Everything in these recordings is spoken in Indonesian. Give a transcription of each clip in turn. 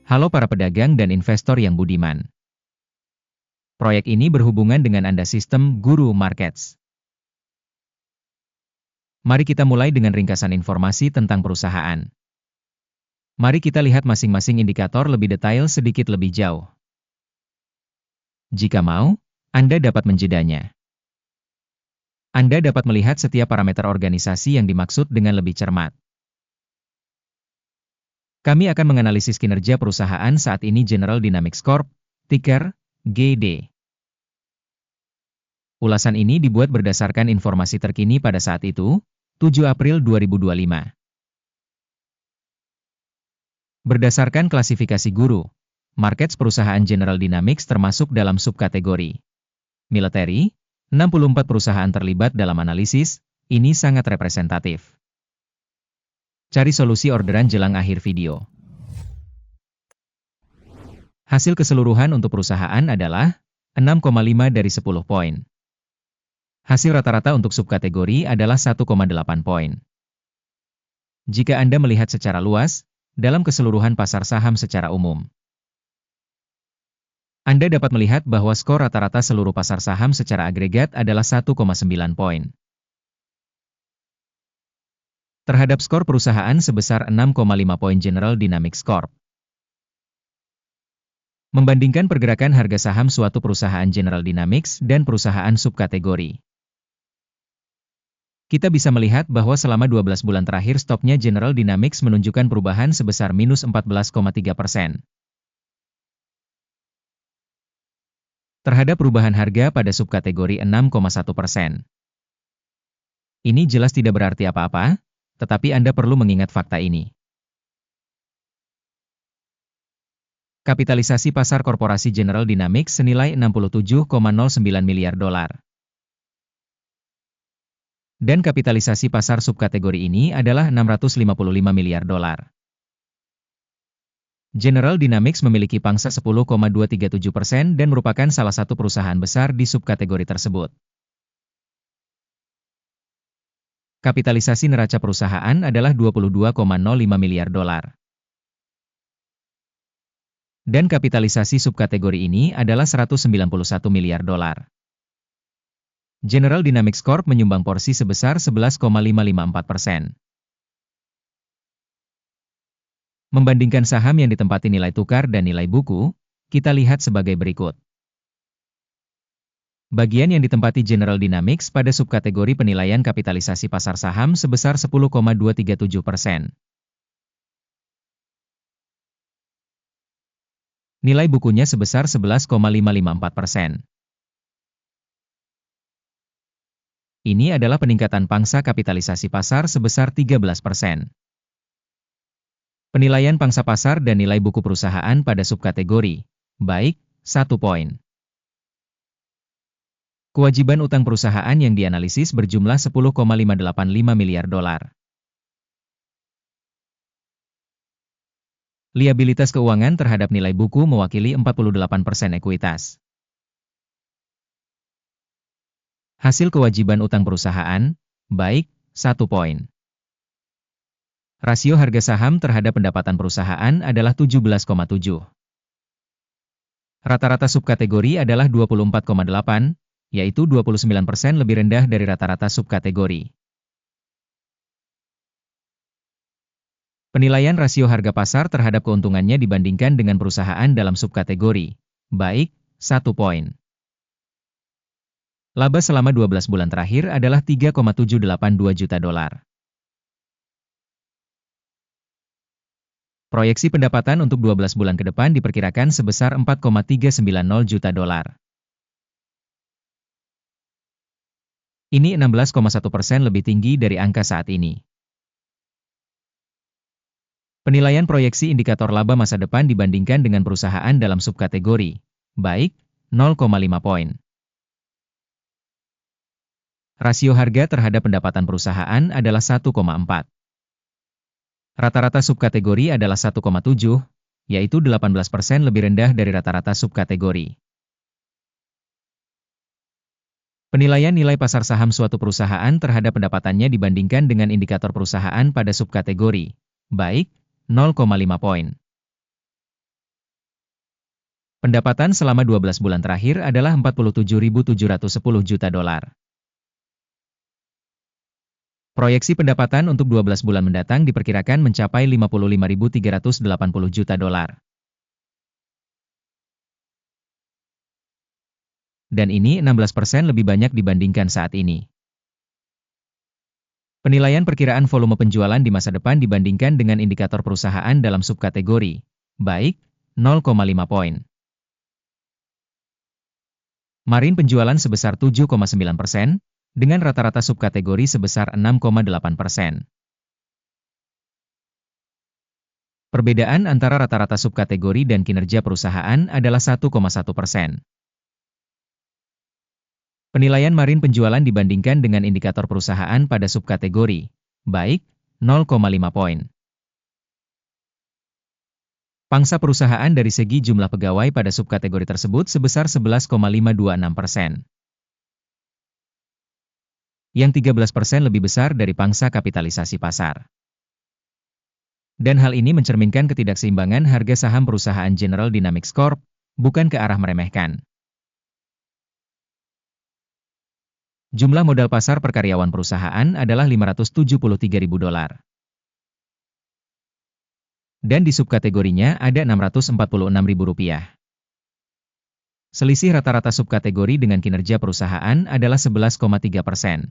Halo para pedagang dan investor yang budiman. Proyek ini berhubungan dengan Anda sistem Guru Markets. Mari kita mulai dengan ringkasan informasi tentang perusahaan. Mari kita lihat masing-masing indikator lebih detail sedikit lebih jauh. Jika mau, Anda dapat menjedanya. Anda dapat melihat setiap parameter organisasi yang dimaksud dengan lebih cermat. Kami akan menganalisis kinerja perusahaan saat ini General Dynamics Corp, ticker GD. Ulasan ini dibuat berdasarkan informasi terkini pada saat itu, 7 April 2025. Berdasarkan klasifikasi Guru Markets perusahaan General Dynamics termasuk dalam subkategori military, 64 perusahaan terlibat dalam analisis, ini sangat representatif. Cari solusi orderan jelang akhir video. Hasil keseluruhan untuk perusahaan adalah 6,5 dari 10 poin. Hasil rata-rata untuk subkategori adalah 1,8 poin. Jika Anda melihat secara luas, dalam keseluruhan pasar saham secara umum, Anda dapat melihat bahwa skor rata-rata seluruh pasar saham secara agregat adalah 1,9 poin. Terhadap skor perusahaan sebesar 6,5 poin General Dynamics Corp. Membandingkan pergerakan harga saham suatu perusahaan General Dynamics dan perusahaan subkategori, kita bisa melihat bahwa selama 12 bulan terakhir stoknya General Dynamics menunjukkan perubahan sebesar minus 14,3%. Terhadap perubahan harga pada subkategori 6,1%. Ini jelas tidak berarti apa-apa, tetapi Anda perlu mengingat fakta ini. Kapitalisasi pasar korporasi General Dynamics senilai 67,09 miliar dolar. Dan kapitalisasi pasar subkategori ini adalah 655 miliar dolar. General Dynamics memiliki pangsa 10,237% dan merupakan salah satu perusahaan besar di subkategori tersebut. Kapitalisasi neraca perusahaan adalah 22,05 miliar dolar. Dan kapitalisasi subkategori ini adalah 191 miliar dolar. General Dynamics Corp menyumbang porsi sebesar 11,554%. Membandingkan saham yang ditempati nilai tukar dan nilai buku, kita lihat sebagai berikut. Bagian yang ditempati General Dynamics pada subkategori penilaian kapitalisasi pasar saham sebesar 10,237%. Nilai bukunya sebesar 11,554%. Ini adalah peningkatan pangsa kapitalisasi pasar sebesar 13%. Penilaian pangsa pasar dan nilai buku perusahaan pada subkategori, baik, 1 poin. Kewajiban utang perusahaan yang dianalisis berjumlah 10,585 miliar dolar. Liabilitas keuangan terhadap nilai buku mewakili 48% ekuitas. Hasil kewajiban utang perusahaan, baik, 1 poin. Rasio harga saham terhadap pendapatan perusahaan adalah 17,7. Rata-rata subkategori adalah 24,8, yaitu 29% lebih rendah dari rata-rata subkategori. Penilaian rasio harga pasar terhadap keuntungannya dibandingkan dengan perusahaan dalam subkategori, baik, 1 poin. Laba selama 12 bulan terakhir adalah 3,782 juta dolar. Proyeksi pendapatan untuk 12 bulan ke depan diperkirakan sebesar 4,390 juta dolar. Ini 16,1% lebih tinggi dari angka saat ini. Penilaian proyeksi indikator laba masa depan dibandingkan dengan perusahaan dalam subkategori, baik, 0,5 poin. Rasio harga terhadap pendapatan perusahaan adalah 1,4. Rata-rata subkategori adalah 1,7, yaitu 18% lebih rendah dari rata-rata subkategori. Penilaian nilai pasar saham suatu perusahaan terhadap pendapatannya dibandingkan dengan indikator perusahaan pada subkategori, baik, 0,5 poin. Pendapatan selama 12 bulan terakhir adalah 47.710 juta dolar. Proyeksi pendapatan untuk 12 bulan mendatang diperkirakan mencapai 55.380 juta dolar. Dan ini 16% lebih banyak dibandingkan saat ini. Penilaian perkiraan volume penjualan di masa depan dibandingkan dengan indikator perusahaan dalam subkategori, baik, 0,5 poin. Marine penjualan sebesar 7,9%, dengan rata-rata subkategori sebesar 6,8%. Perbedaan antara rata-rata subkategori dan kinerja perusahaan adalah 1,1%. Penilaian marine penjualan dibandingkan dengan indikator perusahaan pada subkategori, baik, 0,5 poin. Pangsa perusahaan dari segi jumlah pegawai pada subkategori tersebut sebesar 11,526%. Yang 13% lebih besar dari pangsa kapitalisasi pasar. Dan hal ini mencerminkan ketidakseimbangan harga saham perusahaan General Dynamics Corp, bukan ke arah meremehkan. Jumlah modal pasar per karyawan perusahaan adalah 573.000 dolar. Dan di subkategorinya ada 646.000 rupiah. Selisih rata-rata subkategori dengan kinerja perusahaan adalah 11,3%.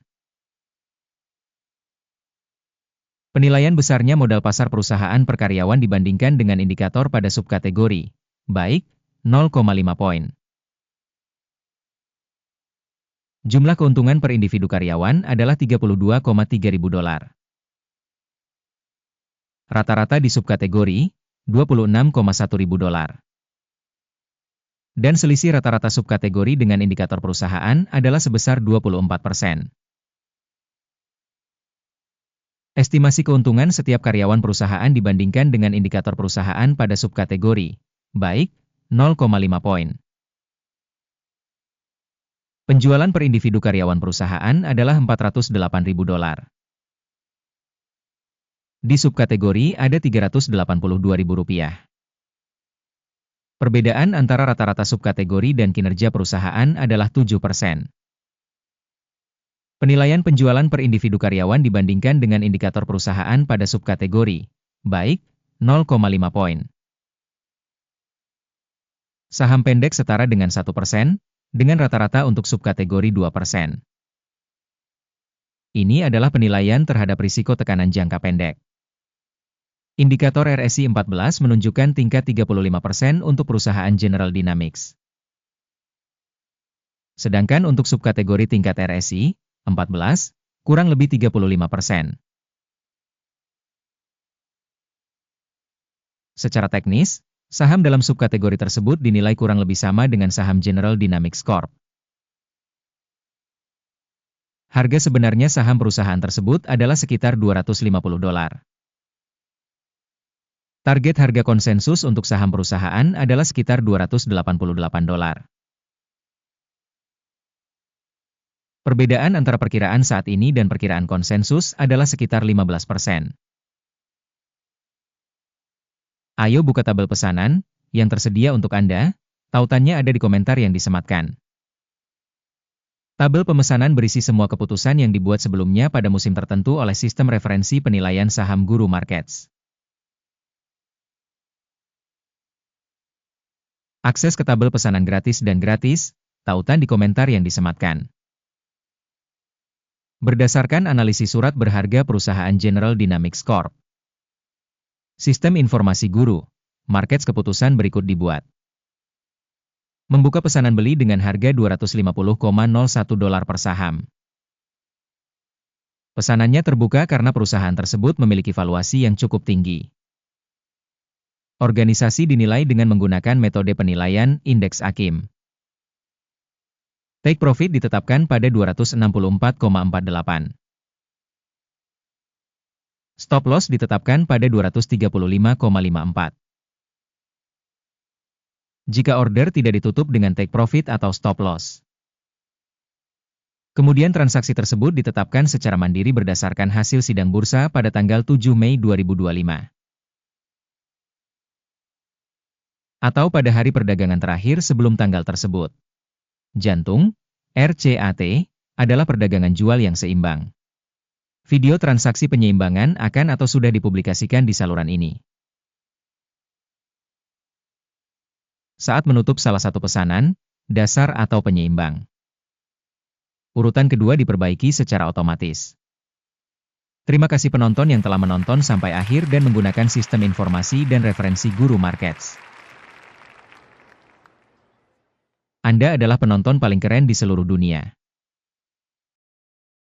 Penilaian besarnya modal pasar perusahaan per karyawan dibandingkan dengan indikator pada subkategori, baik, 0,5 poin. Jumlah keuntungan per individu karyawan adalah 32,3 ribu dolar. Rata-rata di subkategori, 26,1 ribu dolar. Dan selisih rata-rata subkategori dengan indikator perusahaan adalah sebesar 24%. Estimasi keuntungan setiap karyawan perusahaan dibandingkan dengan indikator perusahaan pada subkategori, baik, 0,5 poin. Penjualan per individu karyawan perusahaan adalah 408.000 dolar. Di subkategori ada 382.000 rupiah. Perbedaan antara rata-rata subkategori dan kinerja perusahaan adalah 7%. Penilaian penjualan per individu karyawan dibandingkan dengan indikator perusahaan pada subkategori, baik, 0,5 poin. Saham pendek setara dengan 1%, dengan rata-rata untuk subkategori 2%. Ini adalah penilaian terhadap risiko tekanan jangka pendek. Indikator RSI 14 menunjukkan tingkat 35% untuk perusahaan General Dynamics. Sedangkan untuk subkategori tingkat RSI 14, kurang lebih 35%. Secara teknis, saham dalam subkategori tersebut dinilai kurang lebih sama dengan saham General Dynamics Corp. Harga sebenarnya saham perusahaan tersebut adalah sekitar 250 dolar. Target harga konsensus untuk saham perusahaan adalah sekitar 288 dolar. Perbedaan antara perkiraan saat ini dan perkiraan konsensus adalah sekitar 15%. Ayo buka tabel pesanan yang tersedia untuk Anda, tautannya ada di komentar yang disematkan. Tabel pemesanan berisi semua keputusan yang dibuat sebelumnya pada musim tertentu oleh sistem referensi penilaian saham Guru Markets. Akses ke tabel pesanan gratis dan gratis, tautan di komentar yang disematkan. Berdasarkan analisis surat berharga perusahaan General Dynamics Corp. Sistem informasi Guru Markets keputusan berikut dibuat. Membuka pesanan beli dengan harga 250,01 dolar per saham. Pesanannya terbuka karena perusahaan tersebut memiliki valuasi yang cukup tinggi. Organisasi dinilai dengan menggunakan metode penilaian indeks AKIM. Take profit ditetapkan pada 264,48. Stop loss ditetapkan pada 235,54. Jika order tidak ditutup dengan take profit atau stop loss. Kemudian transaksi tersebut ditetapkan secara mandiri berdasarkan hasil sidang bursa pada tanggal 7 Mei 2025. atau pada hari perdagangan terakhir sebelum tanggal tersebut. Jantung, RCAT, adalah perdagangan jual yang seimbang. Video transaksi penyeimbangan akan atau sudah dipublikasikan di saluran ini. Saat menutup salah satu pesanan, dasar atau penyeimbang. Urutan kedua diperbaiki secara otomatis. Terima kasih penonton yang telah menonton sampai akhir dan menggunakan sistem informasi dan referensi Guru Markets. Anda adalah penonton paling keren di seluruh dunia.